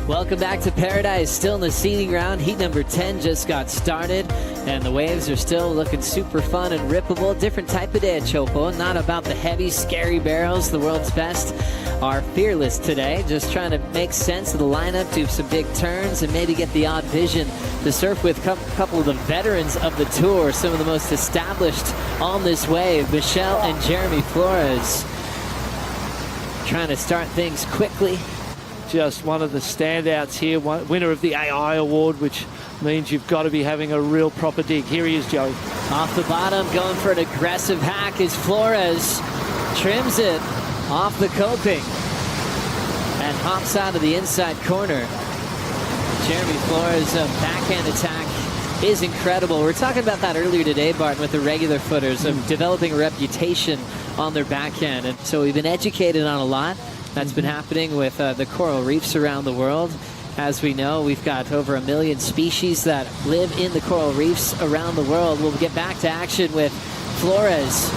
Welcome back to Paradise. Still in the seeding round. Heat number 10 just got started, and the waves are still looking super fun and rippable. Different type of day at Teahupo'o. Not about the heavy, scary barrels. The world's best are fearless today. Just trying to make sense of the lineup, do some big turns, and maybe get the odd vision to surf with a couple of the veterans of the tour, some of the most established on this wave, Michelle and Jeremy Flores. Trying to start things quickly. Just one of the standouts here, winner of the AI award, which means you've got to be having a real proper dig. Here he is, Joey. Off the bottom, going for an aggressive hack is Flores. Trims it off the coping and hops out of the inside corner. Jeremy Flores' backhand attack is incredible. We were talking about that earlier today, Barton, with the regular footers of developing a reputation on their backhand. And so we've been educated on a lot. That's been happening with the coral reefs around the world. As we know, we've got over 1 million species that live in the coral reefs around the world. We'll get back to action with Flores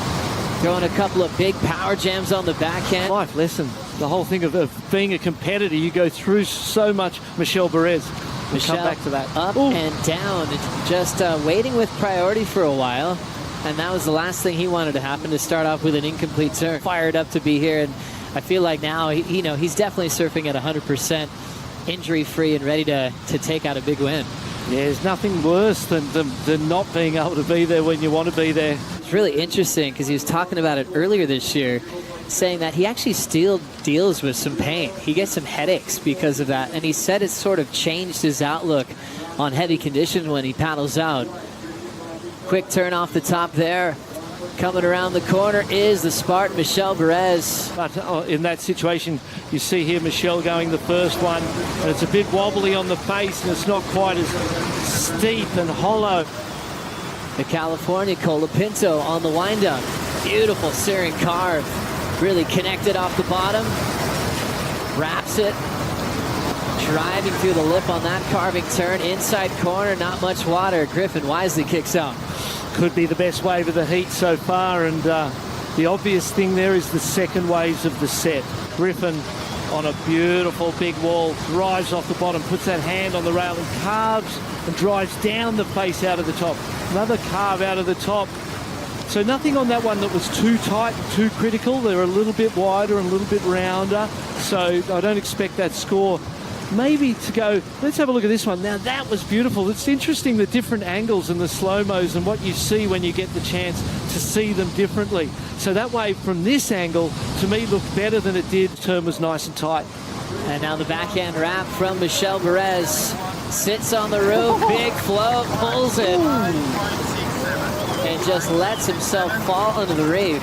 throwing a couple of big power jams on the backhand. Life lesson. The whole thing of being a competitor, you go through so much. Michelle Bourez. We'll come back to that. Up and down, just waiting with priority for a while. And that was the last thing he wanted to happen, to start off with an incomplete turn. Fired up to be here, and I feel like now, he's definitely surfing at 100%, injury-free and ready to take out a big win. Yeah, there's nothing worse than not being able to be there when you want to be there. It's really interesting because he was talking about it earlier this year, saying that he actually still deals with some pain. He gets some headaches because of that, and he said it's sort of changed his outlook on heavy conditions when he paddles out. Quick turn off the top there. Coming around the corner is the Spartan, Michelle Bourez. But in that situation, you see here Michelle going the first one, and it's a bit wobbly on the face, and it's not quite as steep and hollow. The California Colapinto on the windup. Beautiful searing carve. Really connected off the bottom. Wraps it. Driving through the lip on that carving turn. Inside corner, not much water. Griffin wisely kicks out. Could be the best wave of the heat so far, and the obvious thing there is the second waves of the set. Griffin on a beautiful big wall, drives off the bottom, puts that hand on the rail and carves and drives down the face out of the top. Another carve out of the top. So nothing on that one that was too tight, too critical. They're a little bit wider and a little bit rounder, so I don't expect that score maybe to go. Let's have a look at this one. Now that was beautiful. It's interesting, the different angles and the slow-mos and what you see when you get the chance to see them differently. So that wave from this angle to me looked better than it did. The turn was nice and tight. And now the backhand wrap from Michelle Bourez. Sits on the roof, big float, pulls it, and just lets himself fall into the reef.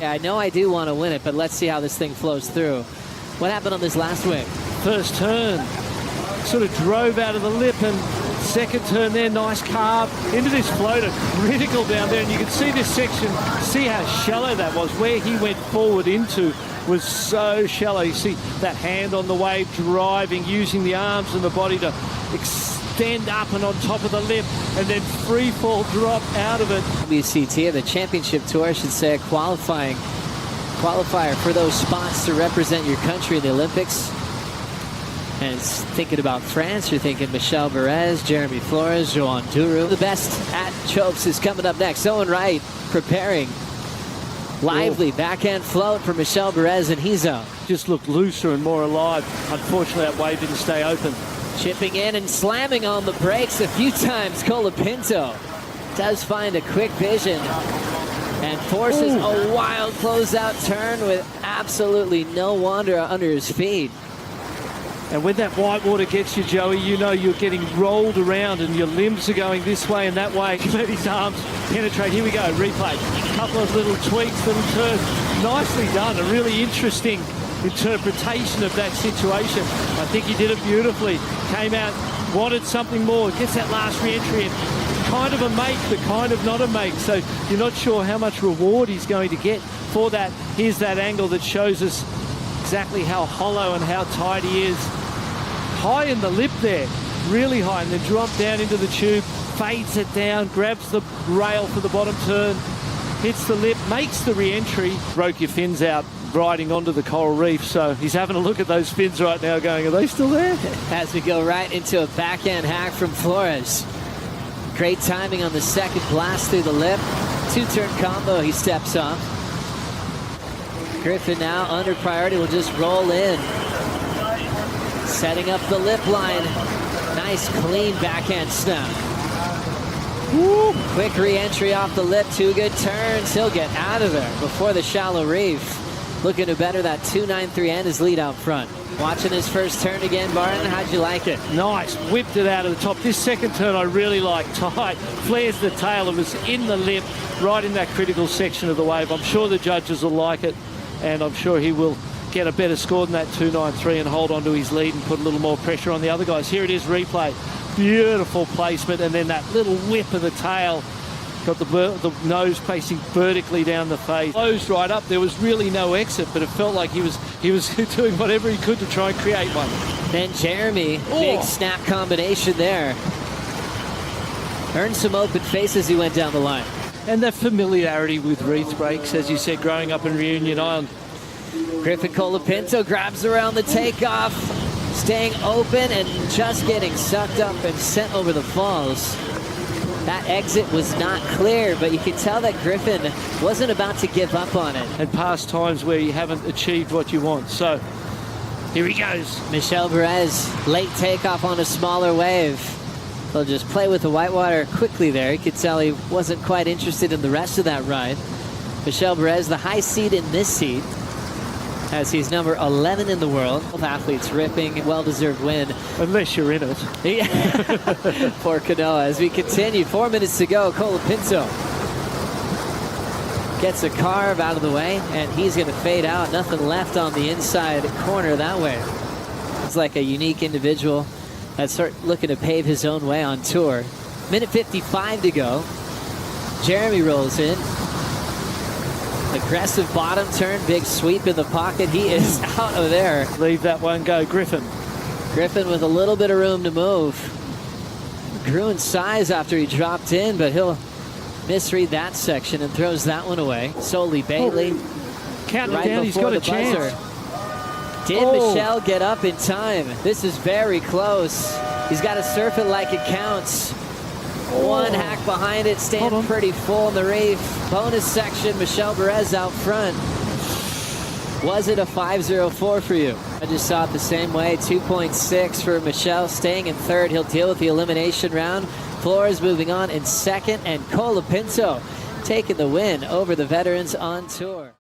Yeah, I know I do want to win it, but let's see how this thing flows through. What happened on this last wave? First turn, sort of drove out of the lip, and second turn there, nice carve into this floater, critical down there, and you can see this section, see how shallow that was. Where he went forward into was so shallow. You see that hand on the wave driving, using the arms and the body to extend up and on top of the lip, and then free fall drop out of it. WCT, the championship tour, I should say, a qualifier for those spots to represent your country in the Olympics. And thinking about France, you're thinking Michelle Bourez, Jeremy Flores, Joan Duru. The best at Chopes is coming up next. Owen Wright preparing. Lively backhand float for Michelle Bourez, and he's out. Just looked looser and more alive. Unfortunately, that wave didn't stay open. Chipping in and slamming on the brakes a few times. Colapinto does find a quick vision and forces a wild closeout turn with absolutely no water under his feet. And when that white water gets you, Joey, you know you're getting rolled around and your limbs are going this way and that way. Let his arms penetrate. Here we go, replay. A couple of little tweaks, little turns. Nicely done. A really interesting interpretation of that situation. I think he did it beautifully. Came out, wanted something more. Gets that last re-entry in. Kind of a make, but kind of not a make. So you're not sure how much reward he's going to get for that. Here's that angle that shows us exactly how hollow and how tight he is. High in the lip there, really high, and then drop down into the tube, fades it down, grabs the rail for the bottom turn, hits the lip, makes the re-entry. Broke your fins out riding onto the coral reef. So he's having a look at those fins right now going, are they still there? As we go right into a backhand hack from Flores. Great timing on the second blast through the lip. Two-turn combo, he steps off. Griffin now under priority will just roll in. Setting up the lip line. Nice clean backhand snap. Woo. Quick re-entry off the lip, 2 good turns. He'll get out of there before the shallow reef. Looking to better that 2.93 and his lead out front. Watching his first turn again, Barton. How'd you like it? Nice, whipped it out of the top. This second turn I really like. Tight, flares the tail. It was in the lip, right in that critical section of the wave. I'm sure the judges will like it, and I'm sure he will get a better score than that 2.93 and hold on to his lead and put a little more pressure on the other guys. Here it is, replay. Beautiful placement, and then that little whip of the tail. Got the nose facing vertically down the face. Closed right up. There was really no exit, but it felt like he was doing whatever he could to try and create one. Then Jeremy, big snap combination there. Earned some open face as he went down the line. And that familiarity with wreath breaks, as you said, growing up in Reunion Island. Griffin Colapinto grabs around the takeoff, staying open and just getting sucked up and sent over the falls. That exit was not clear, but you could tell that Griffin wasn't about to give up on it. And past times where you haven't achieved what you want. So here he goes. Michel Bourez, late takeoff on a smaller wave. They'll just play with the whitewater quickly there. You could tell he wasn't quite interested in the rest of that ride. Michel Bourez, the high seed in this heat, as he's number 11 in the world. Both athletes ripping, well-deserved win. Unless you're in it. For Kanoa. As we continue, 4 minutes to go, Colapinto gets a carve out of the way, and he's going to fade out. Nothing left on the inside corner that way. It's like a unique individual that's looking to pave his own way on tour. Minute 55 to go. Jeremy rolls in. Aggressive bottom turn, big sweep in the pocket. He is out of there. Leave that one go, Griffin. Griffin with a little bit of room to move. Grew in size after he dropped in, but he'll misread that section and throws that one away. Solely Bailey. Counting right down, he's got a chance. Did Michel get up in time? This is very close. He's got to surf it like it counts. One hack behind it, staying pretty full in the reef. Bonus section, Michel Bourez out front. Was it a 5.04 for you? I just saw it the same way. 2.6 for Michel, staying in third. He'll deal with the elimination round. Flores moving on in second, and Colapinto taking the win over the veterans on tour.